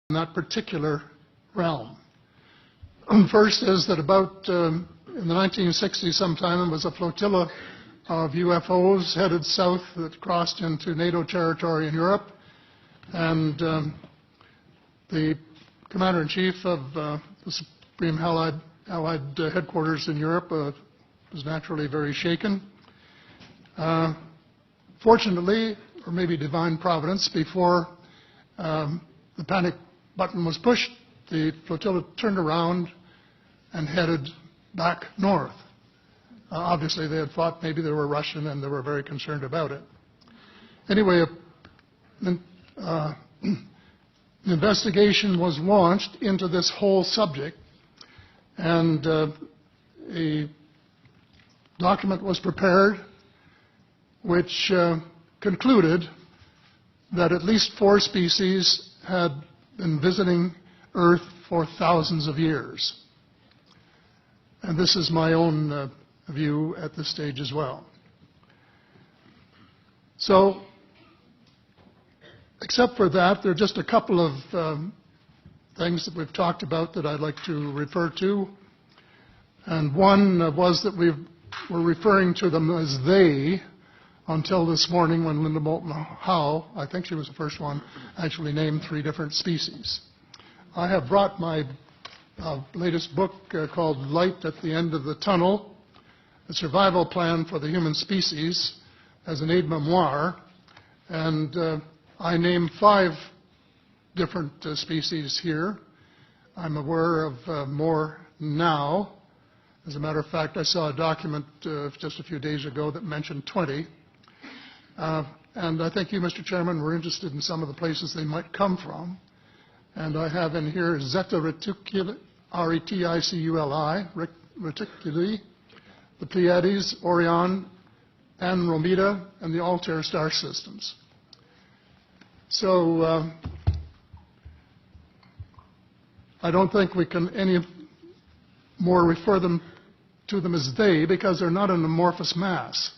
in that particular realm. First is that about in the 1960s sometime, there was a flotilla of UFOs headed south that crossed into NATO territory in Europe, and the Commander-in-Chief of the Supreme Allied Headquarters in Europe was naturally very shaken. Fortunately, or maybe divine providence, before the panic button was pushed, the flotilla turned around and headed back north. Obviously, they had thought maybe they were Russian, and they were very concerned about it. Anyway, an investigation was launched into this whole subject, and a document was prepared which concluded that at least 4 species had been visiting Earth for thousands of years. And this is my own view at this stage as well. So, except for that, there are just a couple of things that we've talked about that I'd like to refer to. And one was that we were referring to them as they until this morning when Linda Moulton Howe, I think she was the first one, actually named 3 different species. I have brought my latest book called Light at the End of the Tunnel, A Survival Plan for the Human Species, as an aide-memoir, and I name 5 different species here. I'm aware of more now. As a matter of fact, I saw a document just a few days ago that mentioned 20. And I think you, Mr. Chairman, were interested in some of the places they might come from. And I have in here Zeta reticuli, R-E-T-I-C-U-L-I, reticuli, the Pleiades, Orion, Andromeda, and the Altair star systems. So I don't think we can any more refer to them as they, because they're not an amorphous mass.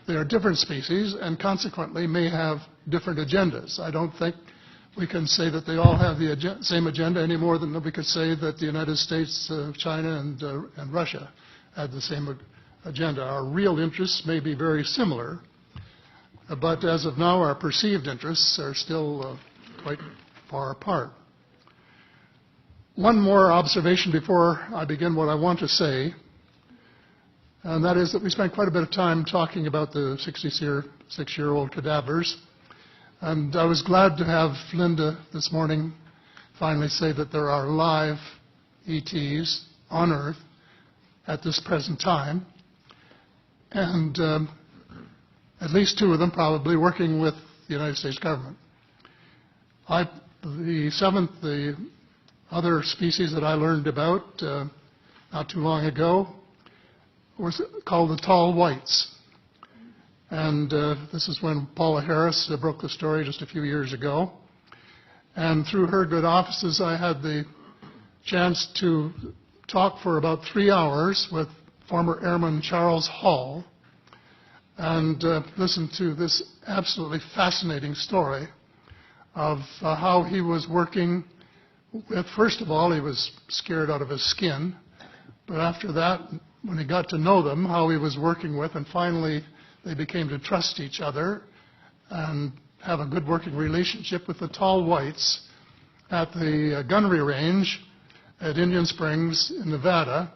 They are different species and consequently may have different agendas. I don't think we can say that they all have the same agenda any more than we could say that the United States, China, and Russia had the same agenda. Our real interests may be very similar, but as of now, our perceived interests are still quite far apart. One more observation before I begin what I want to say, and that is that we spent quite a bit of time talking about the 66-year-old cadavers. And I was glad to have Linda this morning finally say that there are live ETs on Earth at this present time, and at least 2 of them probably working with the United States government. The other species that I learned about not too long ago was called the tall whites. And this is when Paula Harris broke the story just a few years ago. And through her good offices, I had the chance to talk for about 3 hours with former Airman Charles Hall and listen to this absolutely fascinating story of how he was working with, first of all, he was scared out of his skin, but after that, when he got to know them, how he was working with, and finally they became to trust each other and have a good working relationship with the tall whites at the gunnery range at Indian Springs in Nevada.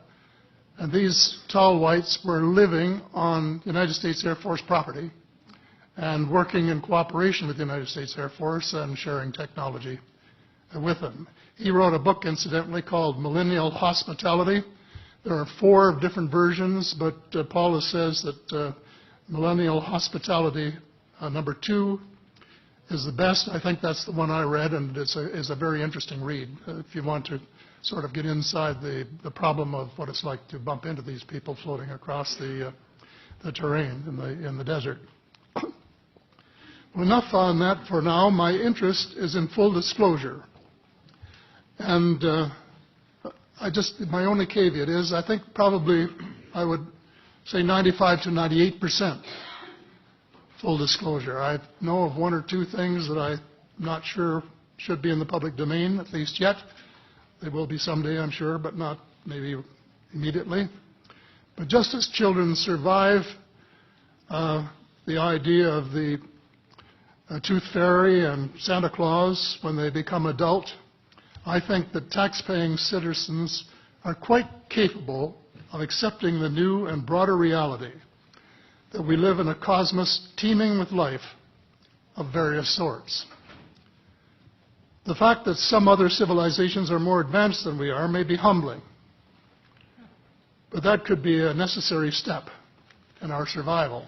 And these tall whites were living on United States Air Force property and working in cooperation with the United States Air Force and sharing technology with them. He wrote a book, incidentally, called Millennial Hospitality. There are 4 different versions, but Paula says that Millennial Hospitality number 2 is the best. I think that's the one I read, and it's a very interesting read if you want to sort of get inside the problem of what it's like to bump into these people floating across the terrain in the desert. Well, enough on that for now. My interest is in full disclosure. And my only caveat is I think probably I would say 95 to 98% full disclosure. I know of 1 or 2 things that I'm not sure should be in the public domain, at least yet. They will be someday, I'm sure, but not maybe immediately. But just as children survive the idea of the Tooth Fairy and Santa Claus when they become adult, I think that tax-paying citizens are quite capable of accepting the new and broader reality that we live in a cosmos teeming with life of various sorts. The fact that some other civilizations are more advanced than we are may be humbling, but that could be a necessary step in our survival.